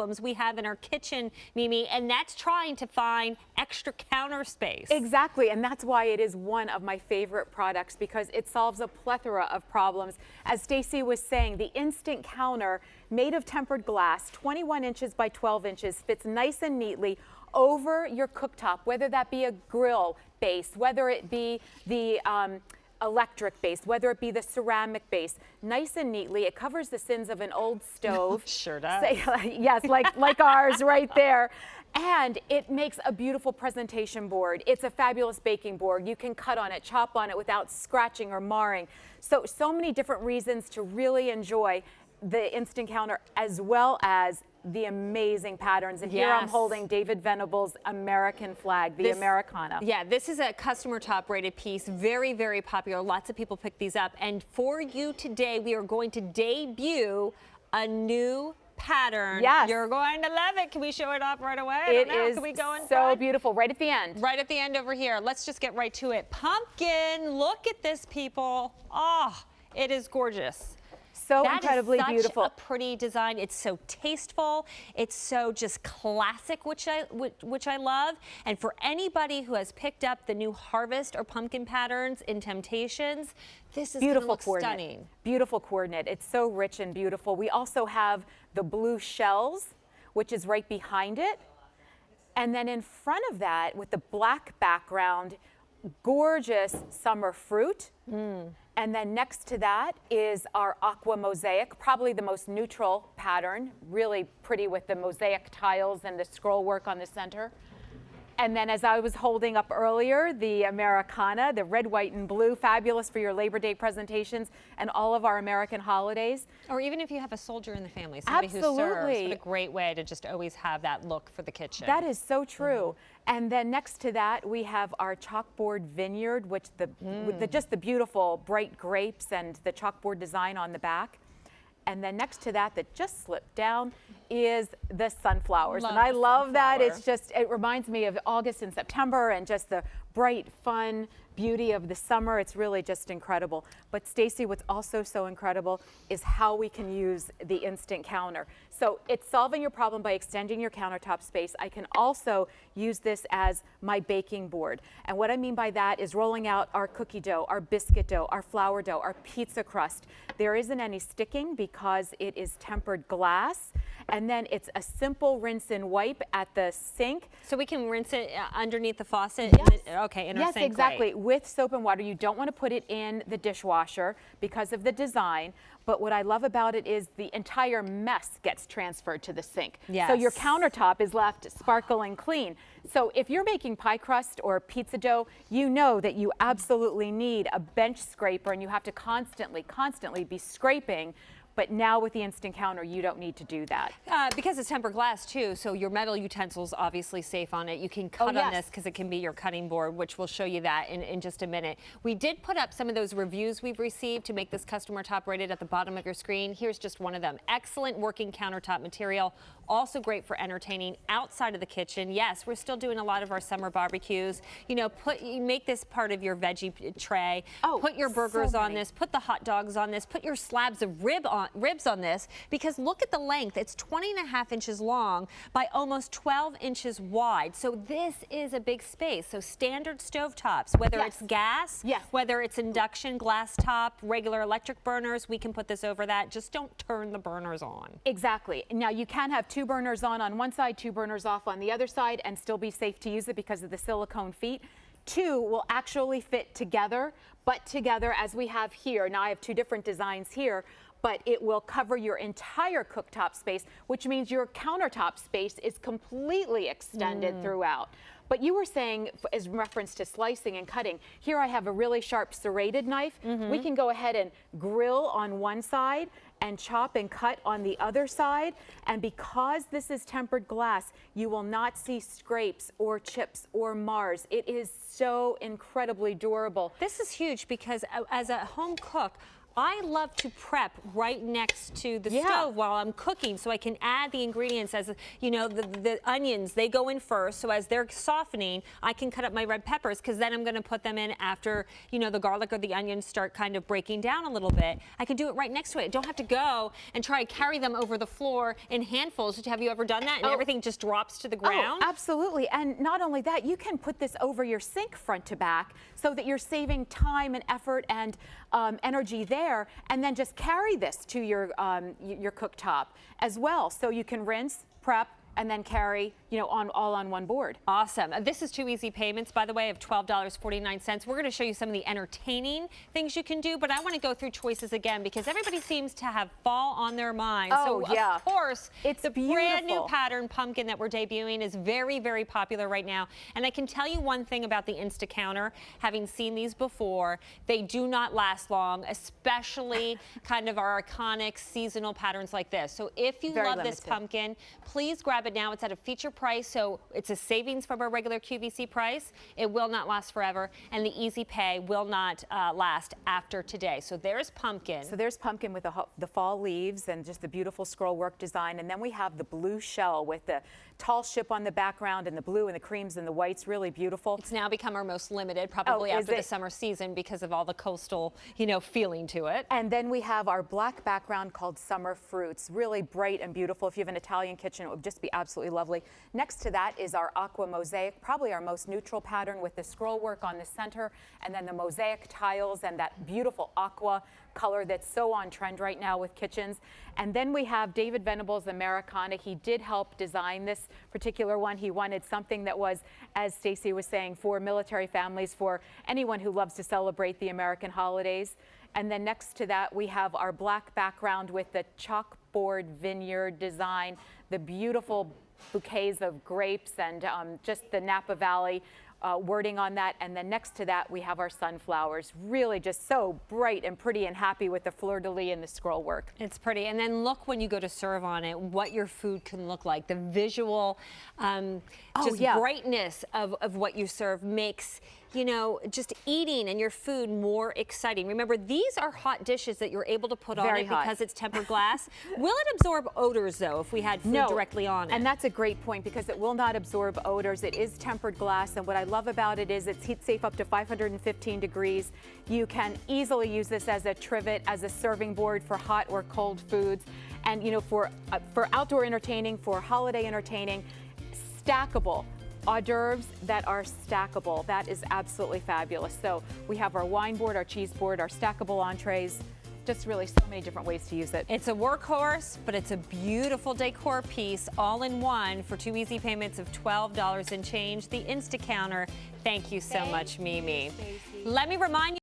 problems we have in our kitchen, Mimi, and that's trying to find extra counter space. Exactly, and that's why it is one of my favorite products, because it solves a plethora of problems. As Stacy was saying, the instant counter made of tempered glass, 21 inches by 12 inches, fits nice and neatly over your cooktop, whether that be a grill base, whether it be the electric base, whether it be the ceramic base, nice and neatly. It covers the sins of an old stove. Sure does. Yes, like ours right there. And it makes a beautiful presentation board. It's a fabulous baking board. You can cut on it, chop on it without scratching or marring. So many different reasons to really enjoy the instant counter, as well as the amazing patterns. And here I'm holding David Venable's American flag, the Americana. Yeah, this is a customer top rated piece. Very, very popular. Lots of people pick these up. And for you today, we are going to debut a new pattern. Yes. You're going to love it. Can we show it off right away? It is Can we go in so front? beautiful, right at the end. Right at the end over here. Let's just get right to it. Pumpkin, look at this, people. Oh, it is gorgeous. So incredibly beautiful. That is such a pretty design. It's so tasteful. It's so just classic, which I love. And for anybody who has picked up the new Harvest or pumpkin patterns in Temptations, this is beautiful, stunning. Beautiful coordinate. It's so rich and beautiful. We also have the blue shells, which is right behind it. And then in front of that, with the black background, gorgeous summer fruit. And then next to that is our aqua mosaic, probably the most neutral pattern, really pretty with the mosaic tiles and the scroll work on the center. And then, as I was holding up earlier, the Americana, the red, white, and blue, fabulous for your Labor Day presentations and all of our American holidays. Or even if you have a soldier in the family, somebody who serves, what a great way to just always have that look for the kitchen. That is so true. And then next to that, we have our Chalkboard Vineyard, which just the beautiful bright grapes and the chalkboard design on the back. And then next to that just slipped down, is the sunflowers. And I love that. It's just, it reminds me of August and September and just the bright, fun beauty of the summer. It's really just incredible. But Stacy, what's also so incredible is how we can use the instant counter. So it's solving your problem by extending your countertop space. I can also use this as my baking board. And what I mean by that is rolling out our cookie dough, our biscuit dough, our flour dough, our pizza crust. There isn't any sticking because it is tempered glass. And then it's a simple rinse and wipe at the sink. So we can rinse it underneath the faucet? Yes. In our sink. Yes, exactly. With soap and water. You don't want to put it in the dishwasher because of the design. But what I love about it is the entire mess gets transferred to the sink. Yes. So your countertop is left sparkling clean. So if you're making pie crust or pizza dough, you know that you absolutely need a bench scraper and you have to constantly be scraping. But now with the instant counter, you don't need to do that. Because it's tempered glass too, so your metal utensils obviously safe on it. You can cut on this because it can be your cutting board, which we'll show you that in just a minute. We did put up some of those reviews we've received to make this customer top rated at the bottom of your screen. Here's just one of them. Excellent working countertop material. Also great for entertaining outside of the kitchen. Yes, we're still doing a lot of our summer barbecues. You know, you make this part of your veggie tray. Put your burgers on this. Put the hot dogs on this. Put your slabs of ribs on this, because look at the length. It's 20.5 inches long by almost 12 inches wide. So this is a big space. So standard stovetops, whether it's gas, whether it's induction, glass top, regular electric burners, we can put this over that. Just don't turn the burners on. Exactly. Now you can have 2 burners on one side, 2 burners off on the other side, and still be safe to use it because of the silicone feet. 2 will actually fit together, but together as we have here. Now I have 2 different designs here, but it will cover your entire cooktop space, which means your countertop space is completely extended throughout. But you were saying, as reference to slicing and cutting, here I have a really sharp serrated knife. We can go ahead and grill on one side and chop and cut on the other side. And because this is tempered glass, you will not see scrapes or chips or mars. It is so incredibly durable. This is huge because as a home cook, I love to prep right next to the stove while I'm cooking, so I can add the ingredients as, you know, the onions, they go in first. So as they're softening, I can cut up my red peppers, because then I'm going to put them in after, you know, the garlic or the onions start kind of breaking down a little bit. I can do it right next to it. I don't have to go and try to carry them over the floor in handfuls. Have you ever done that? And everything just drops to the ground? Oh, absolutely. And not only that, you can put this over your sink front to back so that you're saving time and effort and energy there, and then just carry this to your cooktop as well. So you can rinse, prep, and then carry, you know, all on one board. Awesome. This is 2 easy payments, by the way, of $12.49. We're going to show you some of the entertaining things you can do, but I want to go through choices again, because everybody seems to have fall on their mind. Oh, so yeah. Of course, it's the beautiful. brand new pattern pumpkin that we're debuting is very, very popular right now. And I can tell you one thing about the Insta counter, having seen these before, they do not last long, especially kind of our iconic seasonal patterns like this. So if you love this pumpkin, please grab it now. It's at a feature price, so it's a savings from our regular QVC price. It will not last forever, and the easy pay will not last after today. So there's pumpkin. So there's pumpkin with the fall leaves and just the beautiful scroll work design, and then we have the blue shell with the tall ship on the background and the blue and the creams and the whites, really beautiful. It's now become our most limited, probably after the summer season, because of all the coastal, you know, feeling to it. And then we have our black background called Summer Fruits, really bright and beautiful. If you have an Italian kitchen, it would just be absolutely lovely. Next to that is our aqua mosaic, probably our most neutral pattern, with the scroll work on the center, and then the mosaic tiles and that beautiful aqua color that's so on trend right now with kitchens. And then we have David Venable's Americana. He did help design this particular one. He wanted something that was, as Stacy was saying, for military families, for anyone who loves to celebrate the American holidays. And then next to that, we have our black background with the Chalkboard Vineyard design, the beautiful bouquets of grapes, and just the Napa Valley wording on that. And then next to that, we have our sunflowers, really just so bright and pretty and happy with the fleur-de-lis and the scroll work. It's pretty. And then look, when you go to serve on it, what your food can look like. The visual brightness of what you serve makes, you know, just eating and your food more exciting. Remember, these are hot dishes that you're able to put on it because it's tempered glass. Will it absorb odors, though, if we had food directly on it? And that's a great point, because it will not absorb odors. It is tempered glass, and what I love about it is it's heat safe up to 515 degrees. You can easily use this as a trivet, as a serving board for hot or cold foods. And, you know, for outdoor entertaining, for holiday entertaining, stackable. Hors d'oeuvres that are stackable. That is absolutely fabulous. So we have our wine board, our cheese board, our stackable entrees. Just really so many different ways to use it. It's a workhorse, but it's a beautiful decor piece, all in one, for 2 easy payments of $12 and change. The Insta counter. Thank you so much, Mimi. Let me remind you.